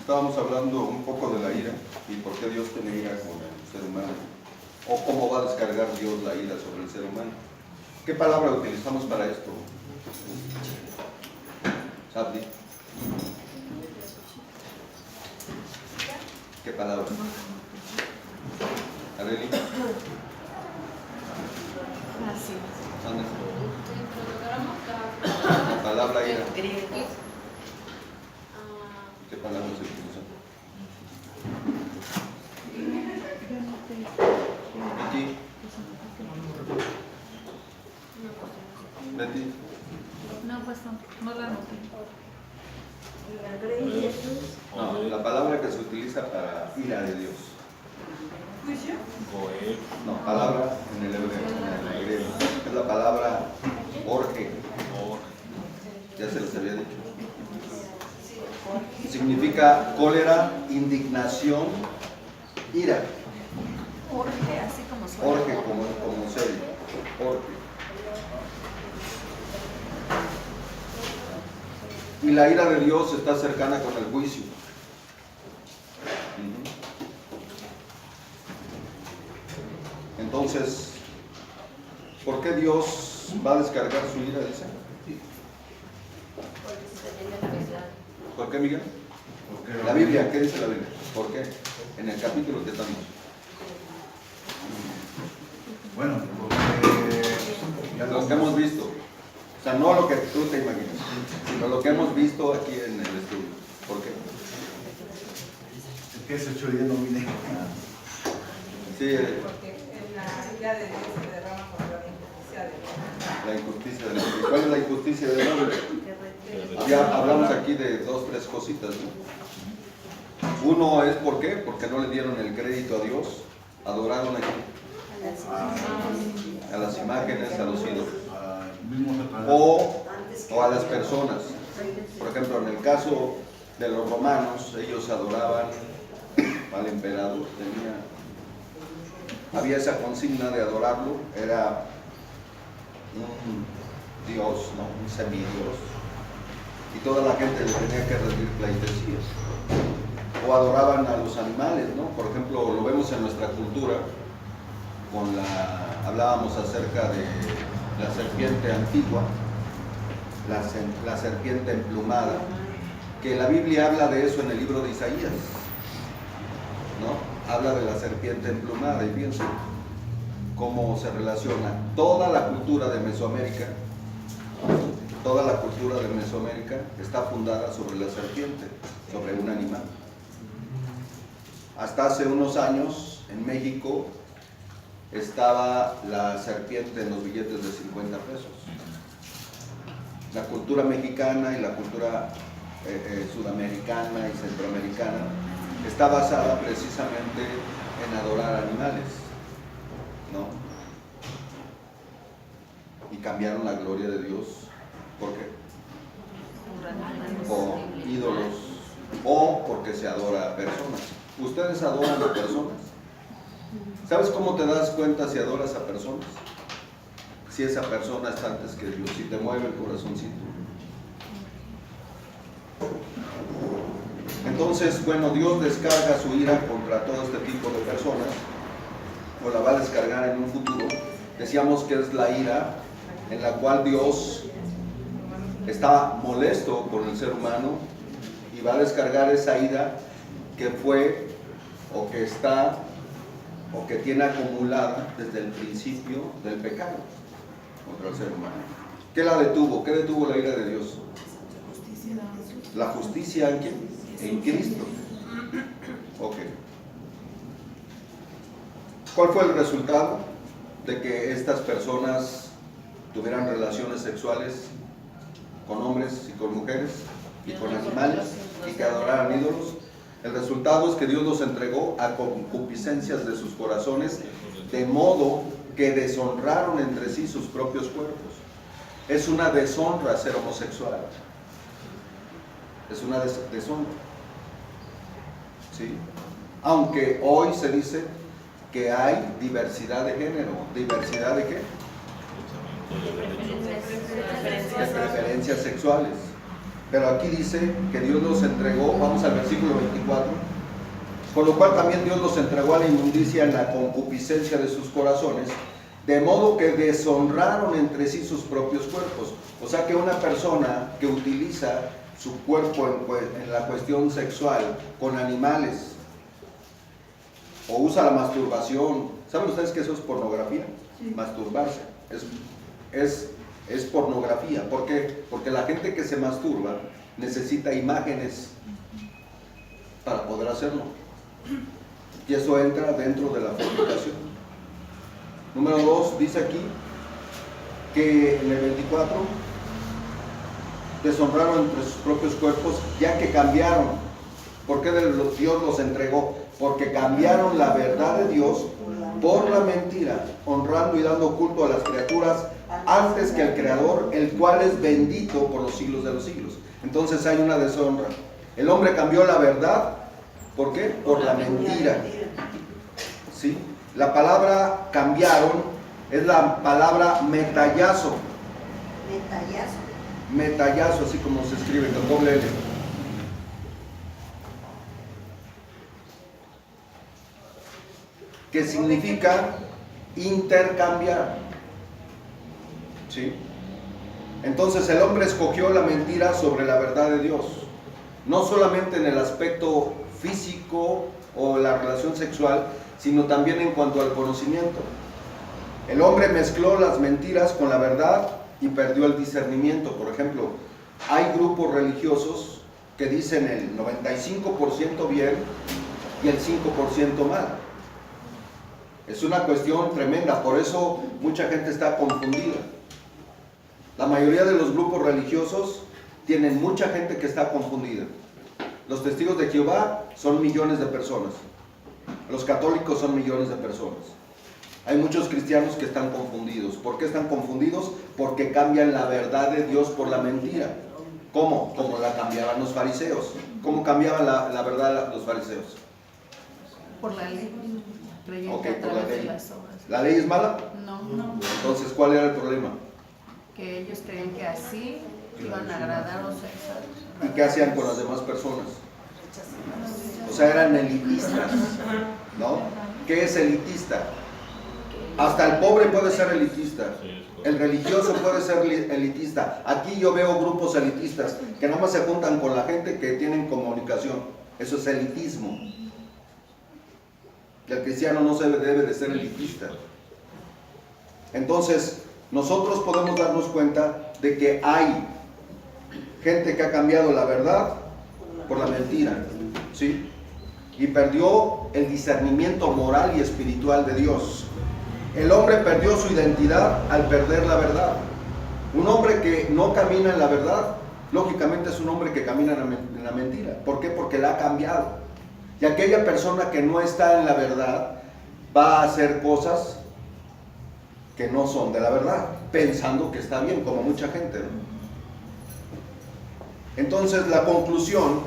Estábamos hablando un poco de la ira y por qué Dios tiene ira con el ser humano, o cómo va a descargar Dios la ira sobre el ser humano. ¿Qué palabra utilizamos para esto? Sabdi. ¿Qué palabra? Areli. ¿Dónde? La palabra ira. ¿Qué palabra se utiliza? Aquí. Betty. No, pues no la noté. No, la palabra que se utiliza para ira de Dios. ¿Juicio? No, palabra en el hebreo, en el griego. Es la palabra orge. Ya se les había dicho. Significa cólera, indignación, ira. Orge, así como suena. Orge, como serio. Orge. Y la ira de Dios está cercana con el juicio. Entonces, ¿por qué Dios va a descargar su ira? Dice. ¿Por qué, Miguel? La Biblia, ¿qué dice la Biblia? ¿Por qué? En el capítulo que estamos. Bueno, porque Lo que hemos visto. O sea, no lo que tú te imaginas, sino lo que hemos visto aquí en el estudio. ¿Por qué? es que ese hecho no vine. Sí, Porque en la ira de Dios se derrama contra la injusticia de Dios. la injusticia del hombre. ¿Cuál es la injusticia del hombre? Ya hablamos aquí de 2, 3 cositas, ¿no? Uno es ¿por qué? Porque no le dieron el crédito a Dios, adoraron a las imágenes, a los ídolos, o a las personas. Por ejemplo, en el caso de los romanos, ellos adoraban al emperador, había esa consigna de adorarlo, era un dios, ¿no? Un semidios, y toda la gente le tenía que rendir pleitesías. O adoraban a los animales, ¿no? Por ejemplo, lo vemos en nuestra cultura, hablábamos acerca de la serpiente antigua, la serpiente emplumada, que la Biblia habla de eso en el libro de Isaías, ¿no? Habla de la serpiente emplumada y fíjense cómo se relaciona toda la cultura de Mesoamérica. Toda la cultura de Mesoamérica está fundada sobre la serpiente, sobre un animal. Hasta hace unos años en México estaba la serpiente en los billetes de 50 pesos. La cultura mexicana y la cultura sudamericana y centroamericana está basada precisamente en adorar animales, ¿no? Y cambiaron la gloria de Dios. ¿Por qué? O ídolos, o porque se adora a personas. ¿Ustedes adoran a personas? ¿Sabes cómo te das cuenta si adoras a personas? Si esa persona está antes que Dios, si te mueve el corazoncito. Entonces, bueno, Dios descarga su ira contra todo este tipo de personas, o la va a descargar en un futuro. Decíamos que es la ira en la cual Dios está molesto con el ser humano y va a descargar esa ira que fue o que está o que tiene acumulada desde el principio del pecado contra el ser humano. ¿Qué la detuvo? ¿Qué detuvo la ira de Dios? La justicia en quién? En Cristo. Ok. ¿Cuál fue el resultado de que estas personas tuvieran relaciones sexuales con hombres y con mujeres y con animales y que adoraran ídolos? El resultado es que Dios los entregó a concupiscencias de sus corazones, de modo que deshonraron entre sí sus propios cuerpos. Es una deshonra ser homosexual. Es una deshonra. ¿Sí? Aunque hoy se dice que hay diversidad de género. ¿Diversidad de qué? De preferencias sexuales. pero aquí dice que Dios los entregó, vamos al versículo 24, por lo cual también Dios los entregó a la inmundicia en la concupiscencia de sus corazones, de modo que deshonraron entre sí sus propios cuerpos. O sea que una persona que utiliza su cuerpo en la cuestión sexual con animales, o usa la masturbación, ¿saben ustedes que eso es pornografía? Sí. Masturbarse, es pornografía. ¿Por qué? Porque la gente que se masturba necesita imágenes para poder hacerlo. Y eso entra dentro de la fornicación. Número 2, dice aquí que en el 24 deshonraron entre sus propios cuerpos, ya que cambiaron. ¿Por qué Dios los entregó? Porque cambiaron la verdad de Dios por la mentira, honrando y dando culto a las criaturas antes que al Creador, el cual es bendito por los siglos de los siglos. Entonces hay una deshonra. El hombre cambió la verdad, ¿por qué? Por la mentira. ¿Sí? La palabra cambiaron es la palabra metallazo. Metallazo, así como se escribe con doble L. Que significa intercambiar. ¿Sí? Entonces el hombre escogió la mentira sobre la verdad de Dios, no solamente en el aspecto físico o la relación sexual, sino también en cuanto al conocimiento. El hombre mezcló las mentiras con la verdad y perdió el discernimiento. Por ejemplo, hay grupos religiosos que dicen el 95% bien y el 5% mal. Es una cuestión tremenda, por eso mucha gente está confundida. La mayoría de los grupos religiosos tienen mucha gente que está confundida. Los testigos de Jehová son millones de personas. Los católicos son millones de personas. Hay muchos cristianos que están confundidos. ¿Por qué están confundidos? Porque cambian la verdad de Dios por la mentira. ¿Cómo? Como la cambiaban los fariseos. ¿Cómo cambiaban la verdad los fariseos? Por la ley. Ok, por la ley. ¿La ley es mala? No. Entonces, ¿cuál era el problema? Que ellos creían que así iban a agradar a los sexuales. ¿Y qué hacían con las demás personas? O sea, eran elitistas, ¿no? ¿Qué es elitista? Hasta el pobre puede ser elitista. El religioso puede ser elitista. Aquí yo veo grupos elitistas que nada más se juntan con la gente que tienen comunicación. Eso es elitismo. Y el cristiano no se debe de ser elitista. Entonces, nosotros podemos darnos cuenta de que hay gente que ha cambiado la verdad por la mentira, ¿sí? Y perdió el discernimiento moral y espiritual de Dios. El hombre perdió su identidad al perder la verdad. Un hombre que no camina en la verdad, lógicamente es un hombre que camina en la mentira. ¿Por qué? Porque la ha cambiado. Y aquella persona que no está en la verdad va a hacer cosas que no son de la verdad, pensando que está bien, como mucha gente, ¿no? Entonces la conclusión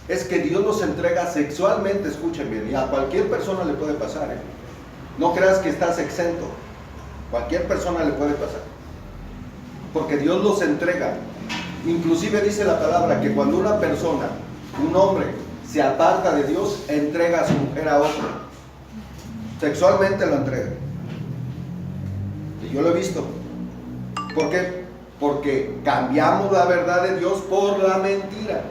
es que Dios nos entrega sexualmente, escuchen bien, y a cualquier persona le puede pasar, ¿eh? No creas que estás exento, cualquier persona le puede pasar, porque Dios los entrega. Inclusive dice la palabra que cuando una persona, un hombre, se aparta de Dios, entrega a su mujer a otro, sexualmente lo entrega. Y yo lo he visto. ¿Por qué? Porque cambiamos la verdad de Dios por la mentira.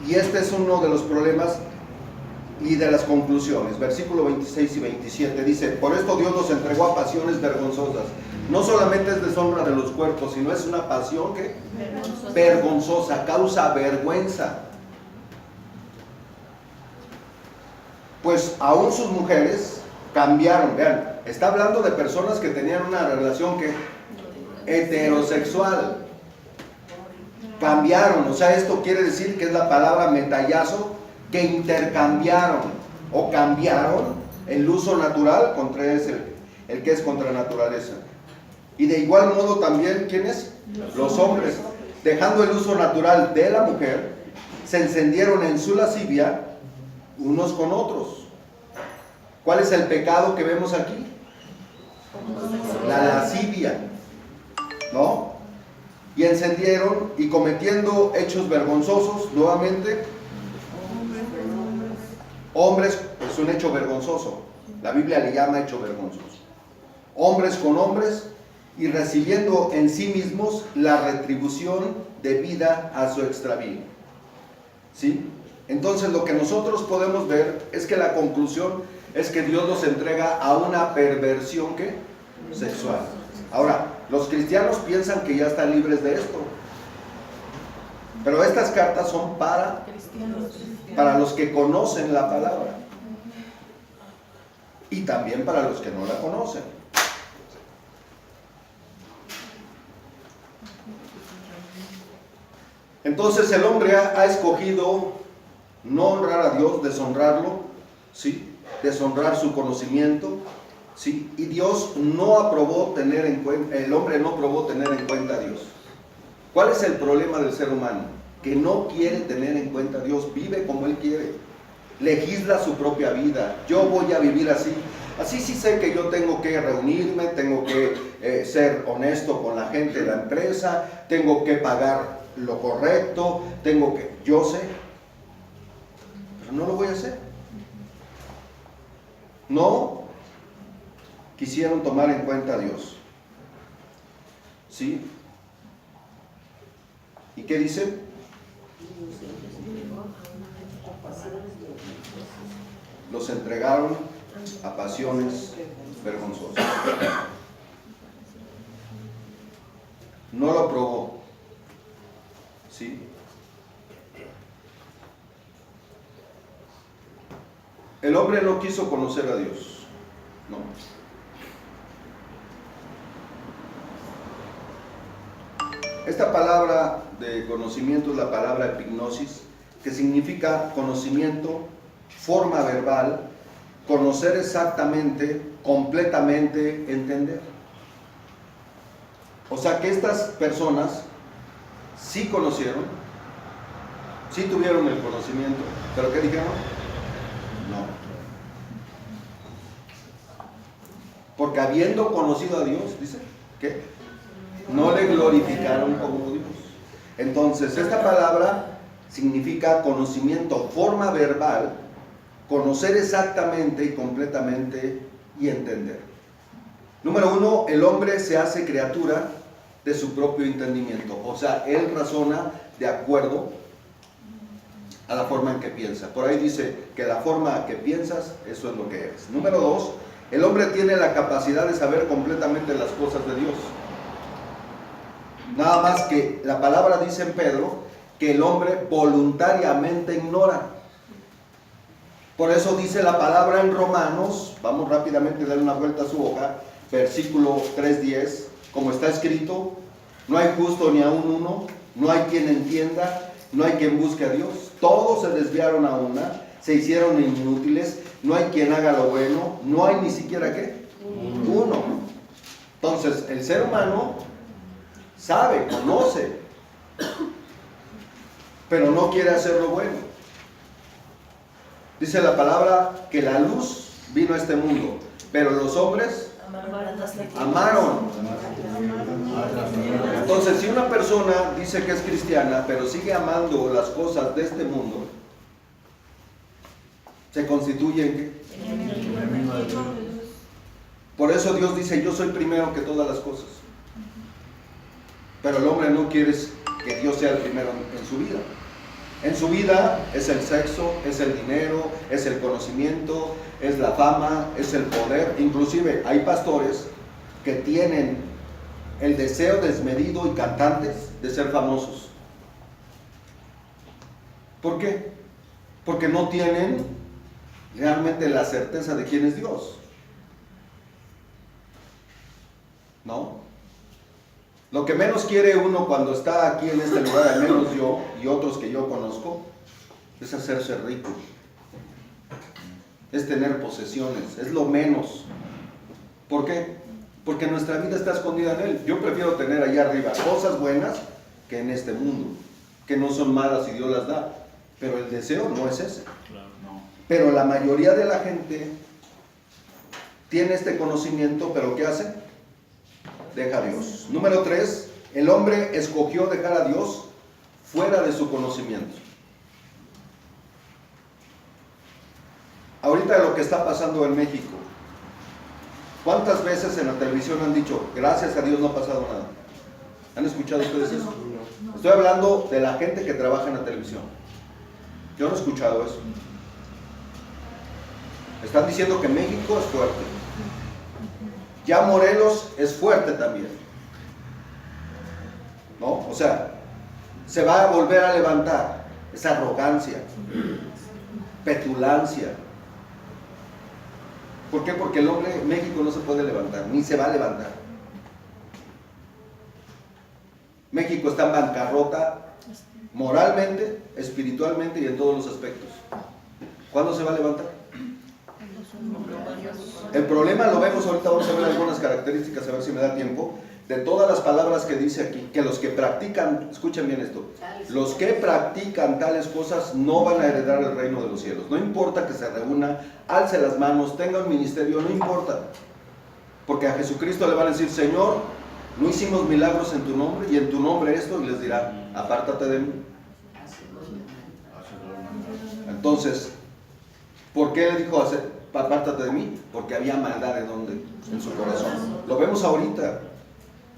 Y este es uno de los problemas y de las conclusiones. Versículo 26 y 27 dice: por esto Dios los entregó a pasiones vergonzosas. No solamente es deshonra de los cuerpos, sino es una pasión que vergonzosa, causa vergüenza. Pues aún sus mujeres cambiaron. Vean, está hablando de personas que tenían una relación que heterosexual. Cambiaron, o sea, esto quiere decir que es la palabra metallazo, que intercambiaron o cambiaron el uso natural contra el que es contra naturaleza. Y de igual modo también, ¿quiénes? Los hombres, dejando el uso natural de la mujer, se encendieron en su lascivia unos con otros. ¿Cuál es el pecado que vemos aquí? La lascivia, ¿no? y encendieron y cometiendo hechos vergonzosos, nuevamente, hombres, es un hecho vergonzoso, la Biblia le llama hecho vergonzoso, hombres con hombres y recibiendo en sí mismos la retribución debida a su extravío. ¿Sí? Entonces lo que nosotros podemos ver es que la conclusión es que Dios los entrega a una perversión ¿qué? Sexual. Ahora, los cristianos piensan que ya están libres de esto, pero estas cartas son para los que conocen la palabra y también para los que no la conocen. Entonces el hombre ha escogido no honrar a Dios, deshonrarlo, ¿sí? Deshonrar su conocimiento, ¿sí? Y Dios no aprobó tener en cuenta, el hombre no aprobó tener en cuenta a Dios. ¿Cuál es el problema del ser humano? Que no quiere tener en cuenta a Dios, vive como él quiere, legisla su propia vida. Yo voy a vivir así. Así sí sé que yo tengo que reunirme, tengo que ser honesto con la gente de la empresa, tengo que pagar lo correcto, yo sé, pero no lo voy a hacer. No quisieron tomar en cuenta a Dios. ¿Sí? ¿Y qué dice? Los entregaron a pasiones vergonzosas. No lo aprobó. ¿Sí? El hombre no quiso conocer a Dios. No. Esta palabra de conocimiento es la palabra epignosis, que significa conocimiento, forma verbal, conocer exactamente, completamente, entender. O sea que estas personas sí conocieron, sí tuvieron el conocimiento, pero ¿qué dijeron? No. Porque habiendo conocido a Dios, dice, ¿qué? No le glorificaron como Dios. Entonces, esta palabra significa conocimiento, forma verbal, conocer exactamente y completamente y entender. Número 1, el hombre se hace criatura de su propio entendimiento. O sea, él razona de acuerdo a la forma en que piensa. Por ahí dice que la forma que piensas, eso es lo que eres. Número 2, el hombre tiene la capacidad de saber completamente las cosas de Dios. Nada más que la palabra dice en Pedro que el hombre voluntariamente ignora. Por eso dice la palabra en Romanos, vamos rápidamente a dar una vuelta a su hoja, versículo 3:10, como está escrito, no hay justo ni aun uno, no hay quien entienda, no hay quien busque a Dios. Todos se desviaron a una, se hicieron inútiles, no hay quien haga lo bueno, no hay ni siquiera ¿qué? Uno. Entonces, el ser humano sabe, conoce, pero no quiere hacer lo bueno. Dice la palabra que la luz vino a este mundo, pero los hombres amaron. Entonces, si una persona dice que es cristiana, pero sigue amando las cosas de este mundo, se constituye en ¿qué? Por eso Dios dice, yo soy primero que todas las cosas. Pero el hombre no quiere que Dios sea el primero en su vida. En su vida es el sexo, es el dinero, es el conocimiento, es la fama, es el poder. Inclusive hay pastores que tienen el deseo desmedido y cantantes de ser famosos. ¿Por qué? Porque no tienen realmente la certeza de quién es Dios. ¿No? Lo que menos quiere uno cuando está aquí en este lugar, al menos yo y otros que yo conozco, es hacerse rico, es tener posesiones, es lo menos. ¿Por qué? Porque nuestra vida está escondida en Él. Yo prefiero tener allá arriba cosas buenas que en este mundo, que no son malas y Dios las da, pero el deseo no es ese. Pero la mayoría de la gente tiene este conocimiento, pero ¿qué hace? Deja a Dios. Número 3, El hombre escogió dejar a Dios fuera de su conocimiento. Ahorita lo que está pasando en México, ¿cuántas veces en la televisión han dicho, gracias a Dios no ha pasado nada? ¿Han escuchado ustedes eso? Estoy hablando de la gente que trabaja en la televisión. Yo no he escuchado eso. Están diciendo que México es fuerte. Ya Morelos es fuerte también. ¿No? O sea, se va a volver a levantar esa arrogancia, petulancia. ¿Por qué? Porque el hombre, México no se puede levantar, ni se va a levantar. México está en bancarrota moralmente, espiritualmente y en todos los aspectos. ¿Cuándo se va a levantar? El problema lo vemos ahorita, vamos a ver algunas características, a ver si me da tiempo, de todas las palabras que dice aquí, que los que practican, escuchen bien esto, los que practican tales cosas no van a heredar el reino de los cielos. No importa que se reúna, alce las manos, tenga un ministerio, no importa. Porque a Jesucristo le van a decir, Señor, no hicimos milagros en tu nombre, y en tu nombre esto, y les dirá, apártate de mí. Entonces, ¿por qué le dijo apártate de mí? Porque había maldad en su corazón. Lo vemos ahorita.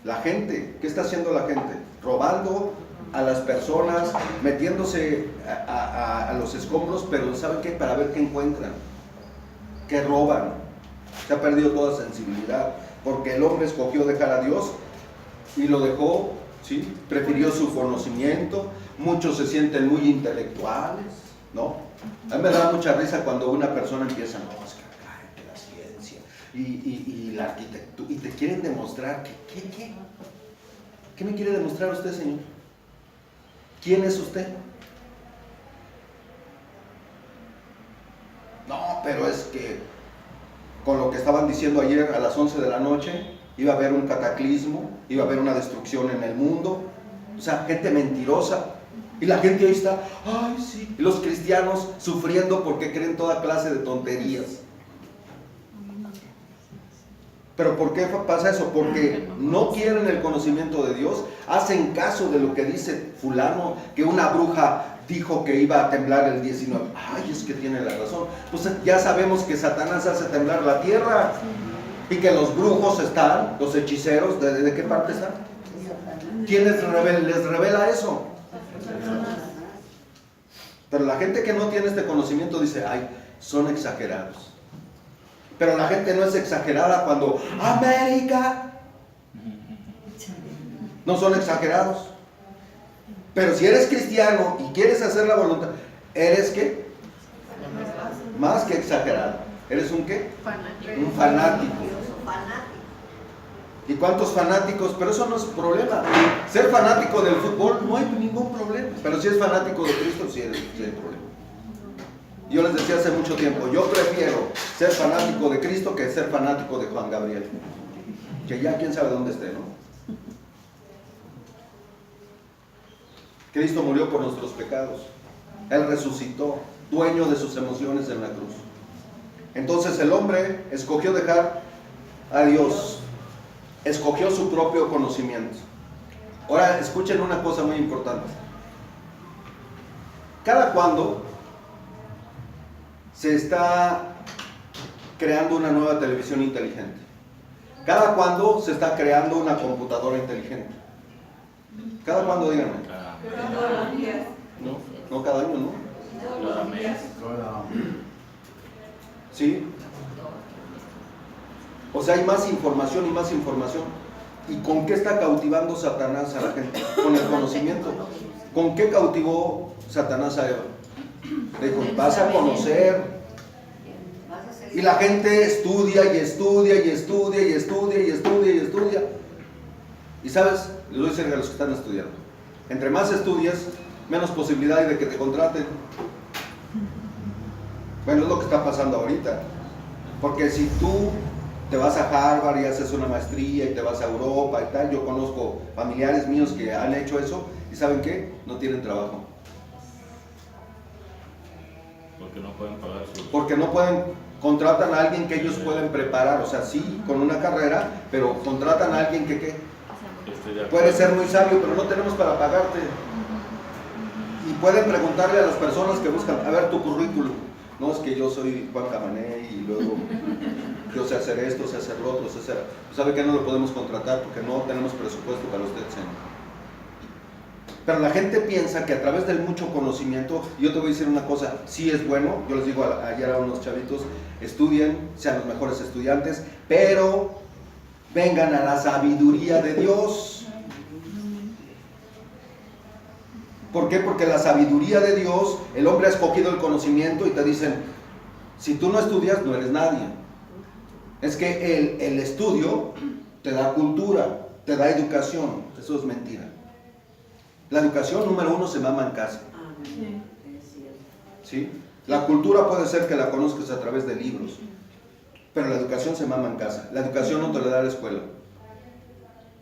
La gente, ¿qué está haciendo la gente? Robando a las personas, metiéndose a los escombros, pero ¿saben qué? Para ver qué encuentran, qué roban. Se ha perdido toda sensibilidad, porque el hombre escogió dejar a Dios y lo dejó, ¿sí? Prefirió su conocimiento. Muchos se sienten muy intelectuales, ¿no? A mí me da mucha risa cuando una persona empieza, no, es que la ciencia y la arquitectura, y te quieren demostrar que, ¿qué me quiere demostrar usted, señor? ¿Quién es usted? No, pero es que con lo que estaban diciendo ayer a las 11 de la noche, iba a haber un cataclismo, iba a haber una destrucción en el mundo. O sea, gente mentirosa. Y la gente ahí está, ay sí, y los cristianos sufriendo porque creen toda clase de tonterías. ¿Pero por qué pasa eso? Porque no quieren el conocimiento de Dios, hacen caso de lo que dice fulano, que una bruja dijo que iba a temblar el 19. Ay, es que tiene la razón. Pues ya sabemos que Satanás hace temblar la tierra y que los brujos están, los hechiceros, ¿de qué parte están? ¿Quién les revela eso? Pero la gente que no tiene este conocimiento dice, ay, son exagerados. Pero la gente no es exagerada cuando América. No son exagerados. Pero si eres cristiano y quieres hacer la voluntad, ¿eres qué? Más que exagerado. ¿Eres un qué? Un fanático. ¿Y cuántos fanáticos? Pero eso no es problema. Ser fanático del fútbol no hay ningún problema. Pero si es fanático de Cristo, sí hay problema. Yo les decía hace mucho tiempo, yo prefiero ser fanático de Cristo que ser fanático de Juan Gabriel. Que ya quién sabe dónde esté, ¿no? Cristo murió por nuestros pecados. Él resucitó, dueño de sus emociones en la cruz. Entonces el hombre escogió dejar a Dios. Escogió su propio conocimiento. Ahora escuchen una cosa muy importante. Cada cuando se está creando una nueva televisión inteligente. Cada cuando se está creando una computadora inteligente. Cada cuando, díganme. Todos los días. No cada año, ¿no? Todos los días. ¿Sí? O sea, hay más información y más información. ¿Y con qué está cautivando Satanás a la gente? Con el conocimiento. ¿Con qué cautivó Satanás a Eva? Dijo, vas a conocer. Y la gente estudia y estudia y estudia y estudia y estudia y estudia. Y sabes, les voy a decir a los que están estudiando, entre más estudias, menos posibilidad hay de que te contraten. Bueno, es lo que está pasando ahorita. Porque si tú te vas a Harvard y haces una maestría y te vas a Europa y tal, yo conozco familiares míos que han hecho eso y ¿saben qué? No tienen trabajo. Porque no pueden pagar sus... Porque no pueden, contratan a alguien que ellos pueden preparar, o sea, sí, con una carrera, pero contratan a alguien que ¿qué? estoy de acuerdo. Puedes ser muy sabio, pero no tenemos para pagarte. Y pueden preguntarle a las personas que buscan, a ver tu currículum. No, es que yo soy Juan Camané y luego yo sé hacer esto, sé hacer lo otro, sé hacer... ¿Sabe que no lo podemos contratar porque no tenemos presupuesto para usted, señor? Pero la gente piensa que a través del mucho conocimiento, y yo te voy a decir una cosa, sí es bueno, yo les digo ayer a unos chavitos, estudien, sean los mejores estudiantes, pero vengan a la sabiduría de Dios. ¿Por qué? Porque la sabiduría de Dios, el hombre ha escogido el conocimiento y te dicen, si tú no estudias, no eres nadie. Es que el estudio te da cultura, te da educación, eso es mentira. La educación número uno se mama en casa. ¿Sí? La cultura puede ser que la conozcas a través de libros, pero la educación se mama en casa. La educación no te la da la escuela.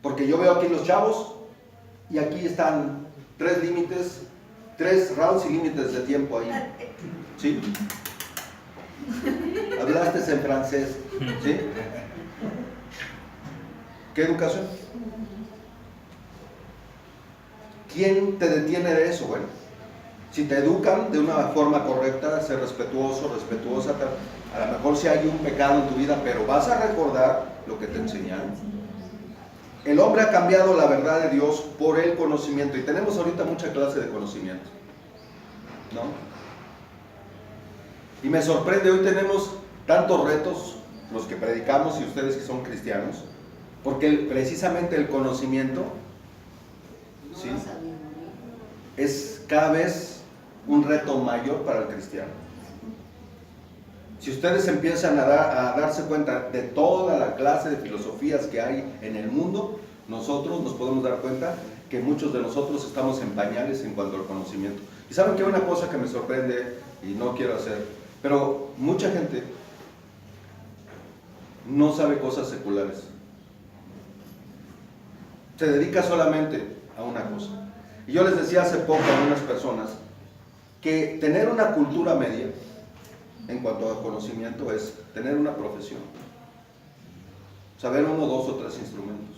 Porque yo veo aquí los chavos y aquí están 3 límites, 3 rounds y límites de tiempo ahí. ¿Sí? Hablaste en francés. ¿Sí? ¿Qué educación? ¿Quién te detiene de eso? Bueno, si te educan de una forma correcta, ser respetuoso, respetuosa, a lo mejor si hay un pecado en tu vida, pero vas a recordar lo que te enseñaron. El hombre ha cambiado la verdad de Dios por el conocimiento, y tenemos ahorita mucha clase de conocimiento, ¿no? Y me sorprende, hoy tenemos tantos retos, los que predicamos y ustedes que son cristianos, porque precisamente el conocimiento, ¿sí?, es cada vez un reto mayor para el cristiano. Si ustedes empiezan a darse cuenta de toda la clase de filosofías que hay en el mundo, nosotros nos podemos dar cuenta que muchos de nosotros estamos en pañales en cuanto al conocimiento. Y saben que hay una cosa que me sorprende y no quiero hacer, pero mucha gente no sabe cosas seculares. Se dedica solamente a una cosa. Y yo les decía hace poco a unas personas que tener una cultura media en cuanto a conocimiento es tener una profesión, saber 1, 2 o 3 instrumentos,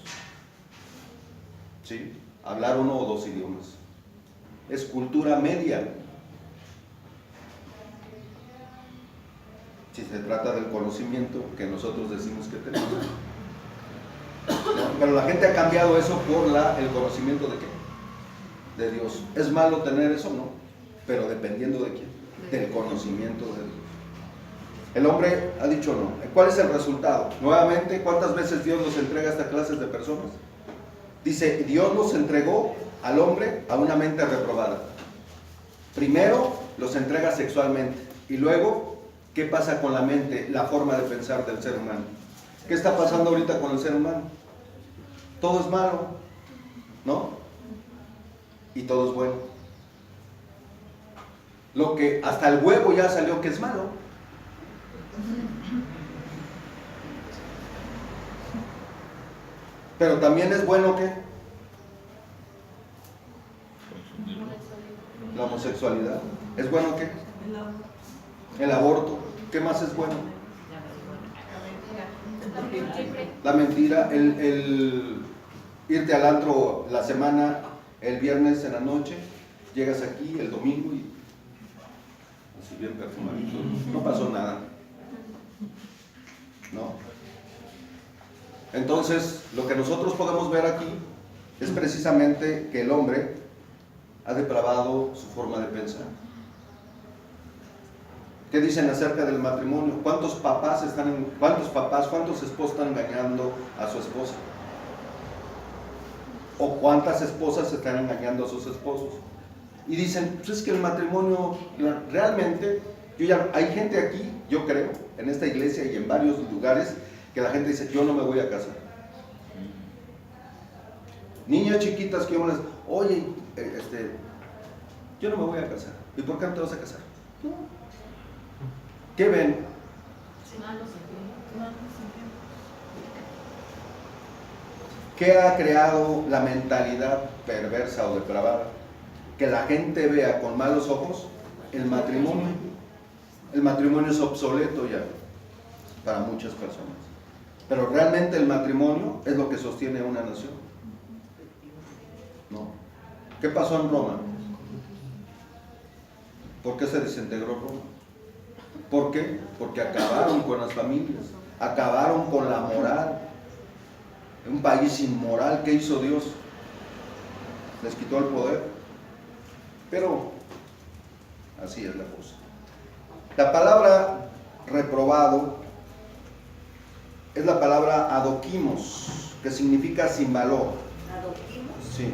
¿sí?, hablar 1 o 2 idiomas, es cultura media. Si se trata del conocimiento que nosotros decimos que tenemos, ¿no? Pero la gente ha cambiado eso por el conocimiento de qué, de Dios. ¿Es malo tener eso? No, pero dependiendo de quién, del conocimiento de Dios. El hombre ha dicho no. ¿Cuál es el resultado? Nuevamente, ¿cuántas veces Dios nos entrega estas clases de personas? Dice, Dios nos entregó al hombre a una mente reprobada. Primero los entrega sexualmente y luego, ¿qué pasa con la mente, la forma de pensar del ser humano? ¿Qué está pasando ahorita con el ser humano? Todo es malo, ¿no? Y todo es bueno. Lo que hasta el huevo ya salió que es malo. Pero también es bueno que la homosexualidad. ¿Es bueno que el aborto? ¿Qué más es bueno? La mentira, el irte al antro la semana, el viernes en la noche, llegas aquí el domingo y así bien perfumadito, no pasó nada, ¿no? Entonces, lo que nosotros podemos ver aquí es precisamente que el hombre ha depravado su forma de pensar. ¿Qué dicen acerca del matrimonio? ¿Cuántos esposos están engañando a su esposa? ¿O cuántas esposas están engañando a sus esposos? Y dicen, pues es que el matrimonio, realmente, hay gente aquí, yo creo, en esta iglesia y en varios lugares, que la gente dice, yo no me voy a casar. Niñas chiquitas que yo les, oye, yo no me voy a casar. ¿Y por qué no te vas a casar? No. ¿Qué ven? ¿Qué ha creado la mentalidad perversa o depravada? Que la gente vea con malos ojos el matrimonio. El matrimonio es obsoleto ya para muchas personas. Pero realmente el matrimonio es lo que sostiene a una nación. No. ¿Qué pasó en Roma? ¿Por qué se desintegró Roma? ¿Por qué? Porque acabaron con las familias, acabaron con la moral. Un país inmoral, ¿qué hizo Dios? Les quitó el poder. Pero así es la cosa. La palabra reprobado es la palabra adoquimos, que significa sin valor. ¿Adoptimos? Sí.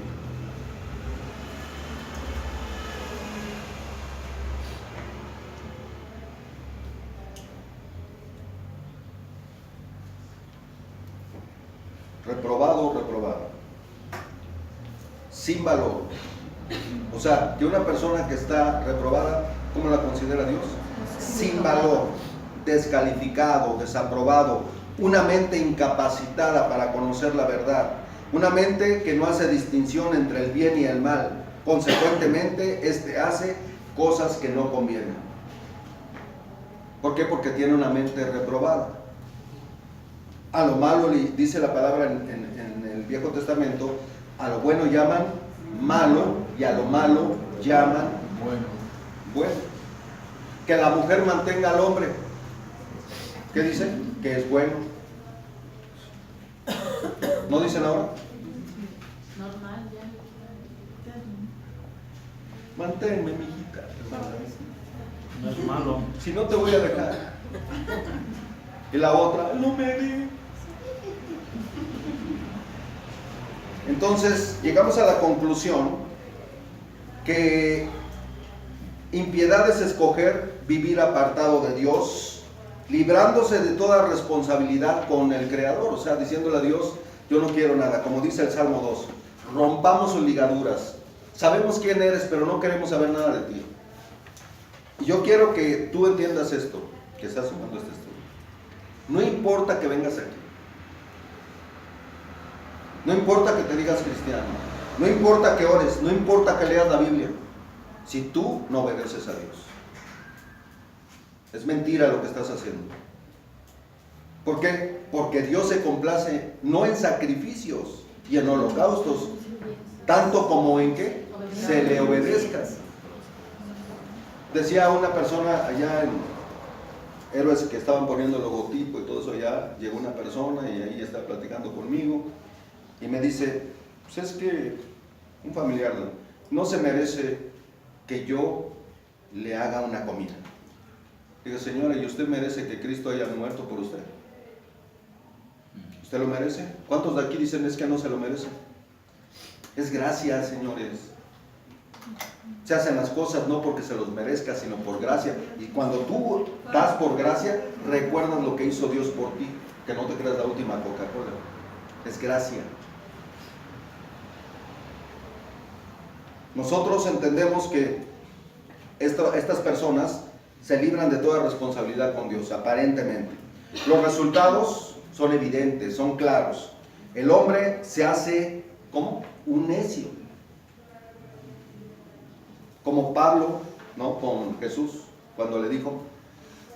Reprobado, reprobada. Sin valor. O sea, que una persona que está reprobada, ¿cómo la considera Dios? Sin valor, descalificado, desaprobado, una mente incapacitada para conocer la verdad, una mente que no hace distinción entre el bien y el mal. Consecuentemente, hace cosas que no convienen. ¿Por qué? Porque tiene una mente reprobada. A lo malo, dice la palabra en el Viejo Testamento, a lo bueno llaman malo y a lo malo llaman bueno. Que la mujer mantenga al hombre, ¿qué dice? Que es bueno. ¿No dicen ahora? Normal, ya. Manténme, mijita. No es malo. Si no te voy a dejar. Y la otra, no me di. Entonces, llegamos a la conclusión que impiedad es escoger vivir apartado de Dios, librándose de toda responsabilidad con el Creador, o sea, diciéndole a Dios, yo no quiero nada, como dice el Salmo 2, rompamos sus ligaduras, sabemos quién eres, pero no queremos saber nada de ti. Y yo quiero que tú entiendas esto, que estás sumando este estudio. No importa que vengas aquí, no importa que te digas cristiano, no importa que ores, no importa que leas la Biblia, si tú no obedeces a Dios. Es mentira lo que estás haciendo. ¿Por qué? Porque Dios se complace no en sacrificios y en holocaustos, tanto como en que se le obedezca. Decía una persona allá en Héroes que estaban poniendo el logotipo y todo eso, ya llegó una persona y ahí está platicando conmigo y me dice, pues es que un familiar no se merece que yo le haga una comida. Digo, señora, ¿y usted merece que Cristo haya muerto por usted? ¿Usted lo merece? ¿Cuántos de aquí dicen es que no se lo merece? Es gracia, señores. Se hacen las cosas no porque se los merezca, sino por gracia. Y cuando tú das por gracia, recuerdas lo que hizo Dios por ti, que no te creas la última Coca-Cola. Es gracia. Nosotros entendemos que estas personas se libran de toda responsabilidad con Dios, aparentemente. Los resultados son evidentes, son claros. El hombre se hace, ¿cómo? Un necio. Como Pablo, ¿no? Con Jesús, cuando le dijo,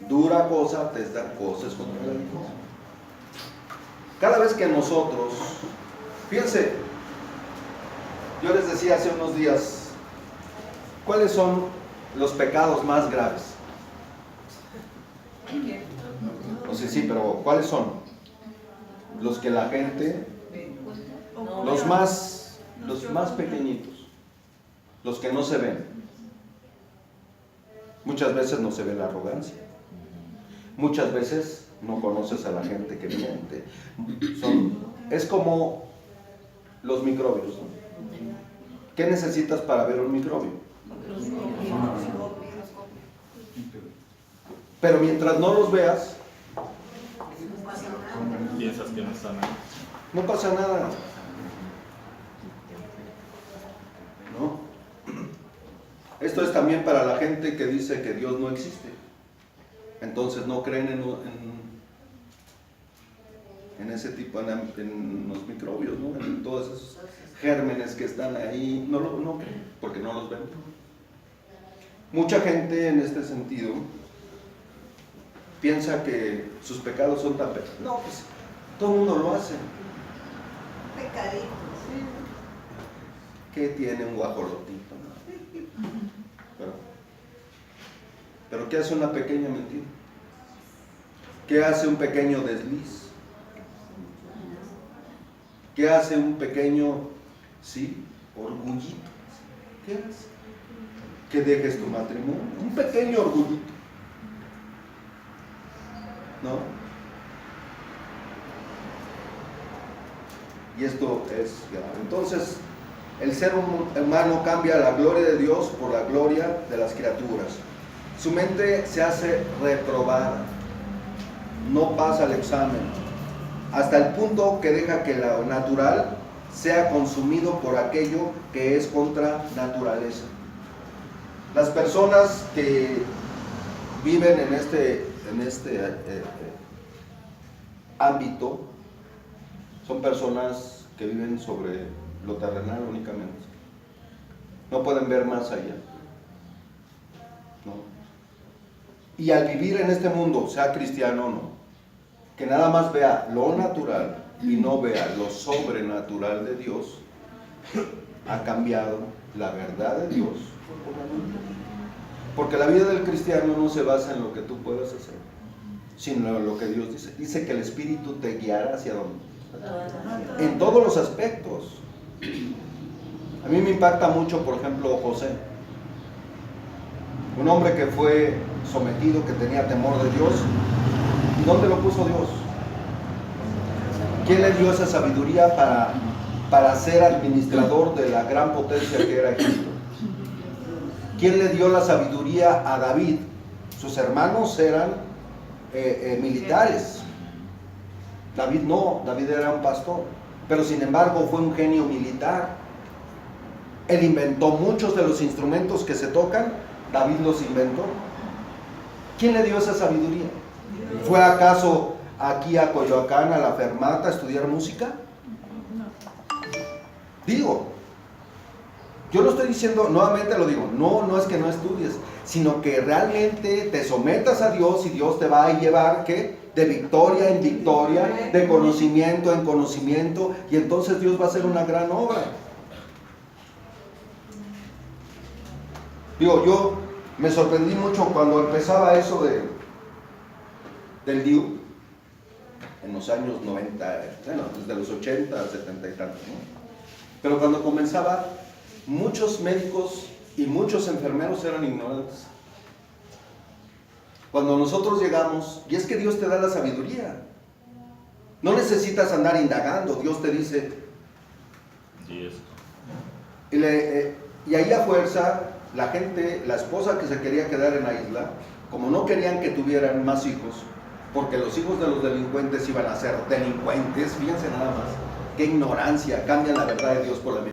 dura cosa te dar cosas contra la Dios. Cada vez que nosotros, fíjense, yo les decía hace unos días, ¿cuáles son los pecados más graves? No sé, sí, pero ¿cuáles son? Los que la gente, los más pequeñitos, los que no se ven. Muchas veces no se ve la arrogancia. Muchas veces no conoces a la gente que miente. Es como los microbios, ¿no? ¿Qué necesitas para ver un microbio? Pero mientras no los veas, Piensas que no están ahí. no pasa nada. ¿No? Esto es también para la gente que dice que Dios no existe. Entonces no creen en ese tipo, en los microbios, ¿no? En todos esos gérmenes que están ahí. No creen, porque no los ven. Mucha gente en este sentido piensa que sus pecados son tan pequeños. No, pues todo el mundo lo hace. Pecadito. ¿qué tiene un guajolotito? Pero ¿qué hace una pequeña mentira? ¿Qué hace un pequeño desliz? ¿Qué hace un pequeño, sí, orgullito? ¿Qué hace? Que dejes tu matrimonio. Un pequeño orgullito. ¿No? Y esto es grave. Entonces, el ser humano cambia la gloria de Dios por la gloria de las criaturas. Su mente se hace reprobada. No pasa el examen. Hasta el punto que deja que lo natural sea consumido por aquello que es contra naturaleza. Las personas que viven en este ámbito son personas que viven sobre lo terrenal únicamente. No pueden ver más allá. ¿No? Y al vivir en este mundo, sea cristiano o no, que nada más vea lo natural y no vea lo sobrenatural de Dios, ha cambiado la verdad de Dios por la mentira. Porque la vida del cristiano no se basa en lo que tú puedas hacer, sino en lo que Dios dice. Dice que el Espíritu te guiará hacia dónde. En todos los aspectos. A mí me impacta mucho, por ejemplo, José. Un hombre que fue sometido, que tenía temor de Dios. ¿Y dónde lo puso Dios? ¿Quién le dio esa sabiduría para ser administrador de la gran potencia que era Egipto? ¿Quién le dio la sabiduría a David? Sus hermanos eran militares. David no, David era un pastor, pero sin embargo fue un genio militar. Él inventó muchos de los instrumentos que se tocan, David los inventó. ¿Quién le dio esa sabiduría? ¿Fue acaso aquí a Coyoacán, a la Fermata, a estudiar música? Digo, yo no estoy diciendo, nuevamente lo digo, no es que no estudies, sino que realmente te sometas a Dios y Dios te va a llevar, ¿qué? De victoria en victoria, de conocimiento en conocimiento, y entonces Dios va a hacer una gran obra. Digo, yo me sorprendí mucho cuando empezaba eso del DIU, en los años 90, bueno, desde los 80, 70 y tantos, ¿no? Pero cuando comenzaba, muchos médicos y muchos enfermeros eran ignorantes. Cuando nosotros llegamos, y es que Dios te da la sabiduría, no necesitas andar indagando, Dios te dice, Y esto. y ahí a fuerza, la gente, la esposa que se quería quedar en la isla, como no querían que tuvieran más hijos, porque los hijos de los delincuentes iban a ser delincuentes, fíjense nada más, qué ignorancia, cambian la verdad de Dios por la mentira.